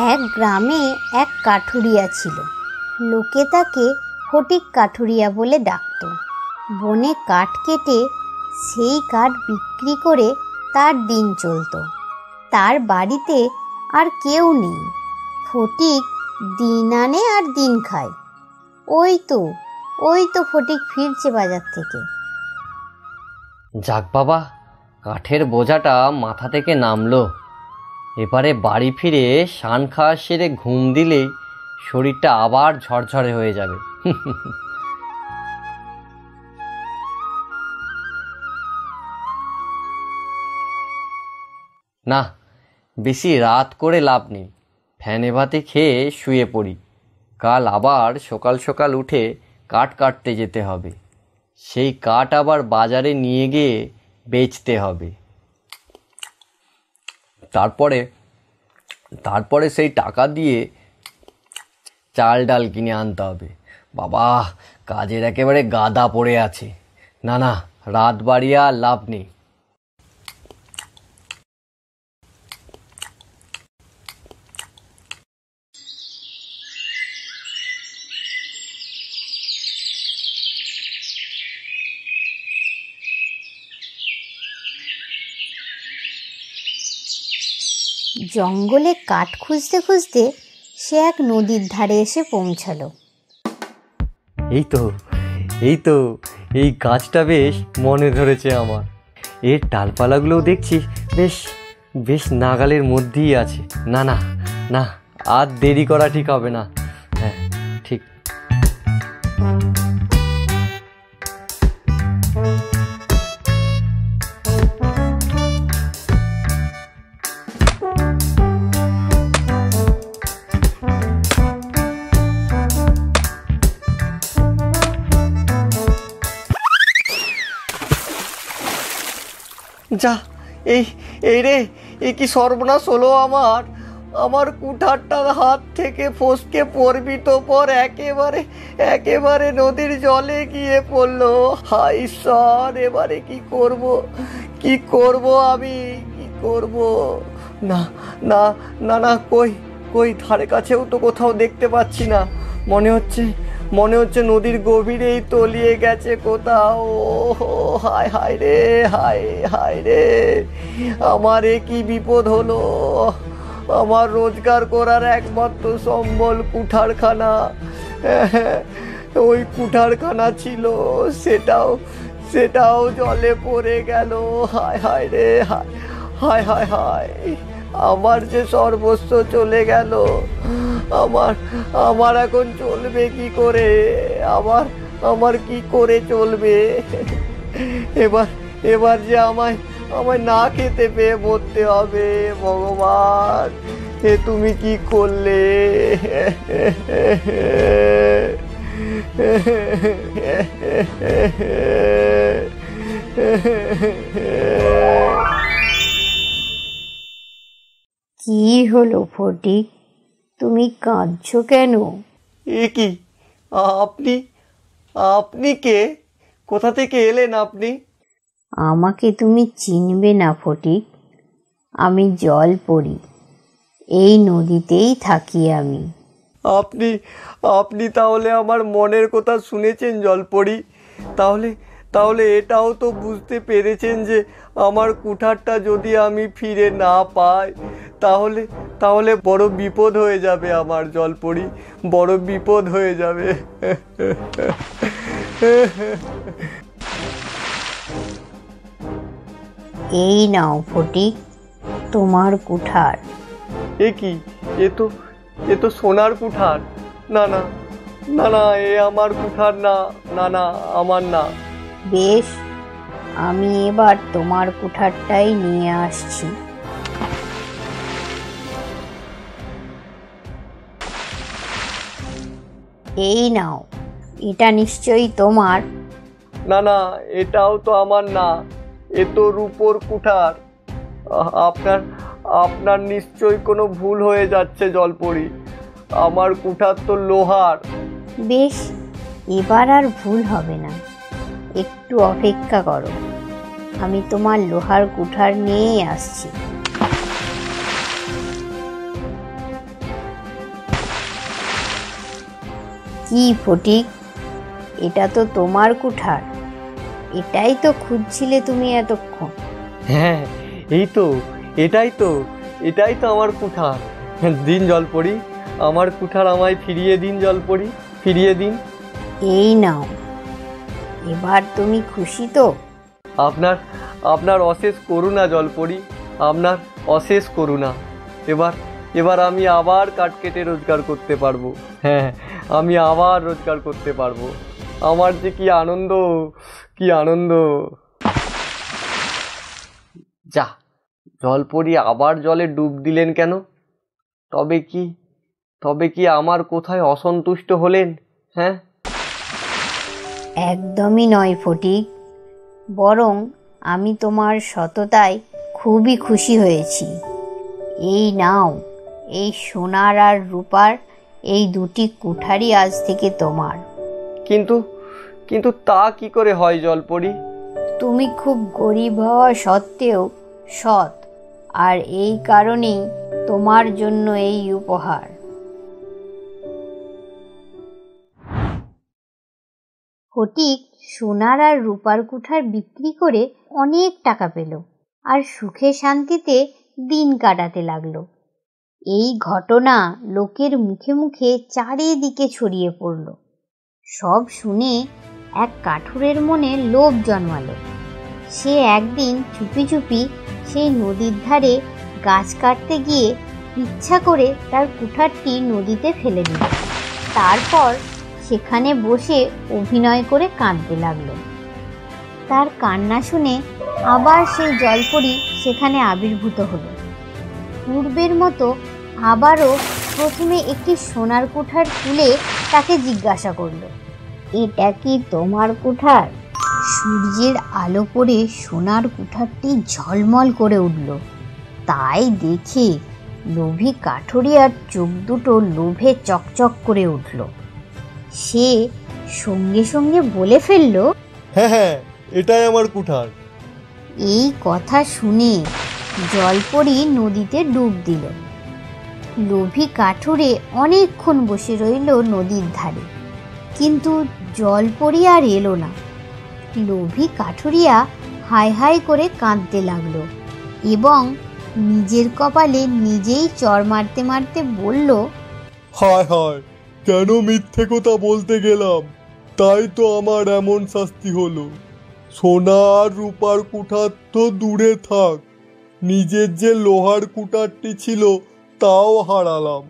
এক গ্রামে এক কাঠুরিয়া ছিল। লোকে তাকে ফটিক কাঠুরিয়া বলে ডাকত। বনে কাঠ কেটে সেই কাঠ বিক্রি করে তার দিন চলত। তার বাড়িতে আর কেউ নেই। ফটিক দিন আনে আর দিন খায়। ওই তো ফটিক ফিরছে বাজার থেকে। যাক বাবা, কাঠের বোঝাটা মাথা থেকে নামলো। এবারে বাড়ি ফিরে শান খাওয়া সেরে ঘুম দিলেই শরীরটা আবার ঝরঝরে হয়ে যাবে। না, বেশি রাত করে লাভ নেই। ফ্যানে ভাতে খেয়ে শুয়ে পড়ি। কাল আবার সকাল সকাল উঠে কাঠ কাটতে যেতে হবে। সেই কাঠ আবার বাজারে নিয়ে গিয়ে বেচতে হবে। তারপরে সেই টাকা দিয়ে চাল ডাল কিনে আনতে হবে। বাবা, কাজের একেবারে গাদা পড়ে আছে। না, রাত বাড়িয়ে আর লাভ নেই। জঙ্গলে কাঠ খুঁজতে খুঁজতে সে এক নদীর ধারে এসে পৌঁছালো। এই তো এই গাছটা বেশ মনে ধরেছে আমার। এর ডালপালাগুলোও দেখছি বেশ নাগালের মধ্যেই আছে। না, আর দেরি করা ঠিক হবে না। হ্যাঁ, ঠিক। যা, এই রে, এ কি সর্বনাশ হলো আমার কুঠারটা হাত থেকে ফসকে পড়বি তো পর একেবারে নদীর জলে গিয়ে পড়লো। হায় ঈশ্বর, এবারে কি করব আমি, কি করব? না, কই ধারে কাছেও তো কোথাও দেখতে পাচ্ছি না। মনে হচ্ছে নদীর গভীরেই তলিয়ে গেছে কোথাও। হায় রে, আমার এ কি বিপদ হলো! আমার রোজগার করার একমাত্র সম্বল কুঠারখানা। ওই কুঠারখানা ছিল, সেটাও জলে পড়ে গেল। হায় রে, হায়, আমার যে সর্বস্ব চলে গেল। আমার এখন চলবে কি করে? আমার কি করে চলবে? এবার যে আমায় না খেতে পেয়ে মরতে হবে। ভগবান, এ তুমি কি করলে? কি হলো ফটিক, তুমি কাঁদছো কেন? এ কি, আপনি কে? কোথা থেকে এলেন আপনি? আমাকে তুমি চিনবে না ফটিক, আমি জলপরি। এই নদীতেই থাকি আমি। আপনি তাহলে আমার মনের কথা শুনেছেন জলপরি। তাহলে এটাও তো বুঝতে পেরেছেন যে আমার কুঠারটা যদি আমি ফিরে না পাই তাহলে বড় বিপদ হয়ে যাবে। আমার জলপরি, বড় বিপদ হয়ে যাবে। এই নাও ফটিক, তোমার কুঠার। এ কি, এ তো সোনার কুঠার। না, এ আমার কুঠার না, আমার না। বেশ, আমি এবার তোমার কুঠারটাই নিয়ে আসছি। এই নাও, এটা নিশ্চয়ই তোমার। না, এটাও তো আমার না, এ তো রূপোর কুঠার। আপনার নিশ্চয়ই কোনো ভুল হয়ে যাচ্ছে জলপরি। আমার কুঠার তো লোহার। বেশ, এবার আর ভুল হবে না। একটু অপেক্ষা করো, আমি তোমার লোহার কুঠার নিয়েই আসছি। কি ফটিক, এটা তো তোমার কুঠার, এটাই তো খুঁজছিলে তুমি এতক্ষণ। হ্যাঁ, এটাই তো আমার কুঠার। দিন জলপরি, আমার কুঠার আমায় ফিরিয়ে দিন জলপরি, ফিরিয়ে দিন। এই নাও, এবার তুমি খুশি তো? আপনার অশেষ করুণা জলপরি, আপনার অশেষ করুণা। এবার আমি আবার কাঠ কেটে রোজগার করতে পারবো। হ্যাঁ, আমি আবার রোজগার করতে পারবো। আমার যে কি আনন্দ, কি আনন্দ! যা, জলপরি আবার জলে ডুব দিলেন কেন? তবে কি আমার কোথায় অসন্তুষ্ট হলেন? হ্যাঁ, একদমই নয় ফটিক, বরং আমি তোমার সততায় খুবই খুশি হয়েছি। এই নাও, এই সোনার আর রূপার এই দুটি কুঠারই আজ থেকে তোমার। কিন্তু তা কি করে হয় জলপরি? তুমি খুব গরিব হওয়া সত্ত্বেও সৎ, আর এই কারণেই তোমার জন্য এই উপহার। ফটিক সোনার আর রূপার কুঠার বিক্রি করে অনেক টাকা পেল আর সুখে শান্তিতে দিন কাটাতে লাগলো। এই ঘটনা লোকের মুখে মুখে চারিদিকে ছড়িয়ে পড়ল। সব শুনে এক কাঠুরের মনে লোভ জন্মালো। সে একদিন চুপি চুপি সেই নদীর ধারে গাছ কাটতে গিয়ে ইচ্ছা করে তার কুঠারটি নদীতে ফেলে দিল। তারপর সেখানে বসে অভিনয় করে কাঁদতে লাগলো। তার কান্না শুনে আবার সেই জলপরি সেখানে আবির্ভূত হলো। পূর্বের মতো আবারও প্রথমে একটি সোনার কুঠার তুলে তাকে জিজ্ঞাসা করলো, এটা কি তোমার কুঠার? সূর্যের আলো পড়ে সোনার কুঠারটি ঝলমল করে উঠল। তাই দেখে লোভী কাঠুরিয়ার চোখ দুটো লোভে চকচক করে উঠল। সে সঙ্গে সঙ্গে বলে ফেলল, হ্যাঁ, এটাই আমার কুঠার। এই কথা শুনে জলপরি নদীতে ডুব দিল। লোভী কাঠুরে অনেকক্ষণ বসে রইল নদীর ধারে, কিন্তু জলপরি আর এলো না। লোভী কাঠুরিয়া হাই হাই করে কাঁদতে লাগলো এবং নিজের কপালে নিজেই চড় মারতে মারতে বলল, হায় হায়, কেন মিথ্যে কথা বলতে গেলাম, তাই তো আমার এমন শাস্তি হলো। সোনা আর রূপার কুঠার তো দূরে থাক, নিজের যে লোহার কুঠারটি ছিল তাও হারালাম।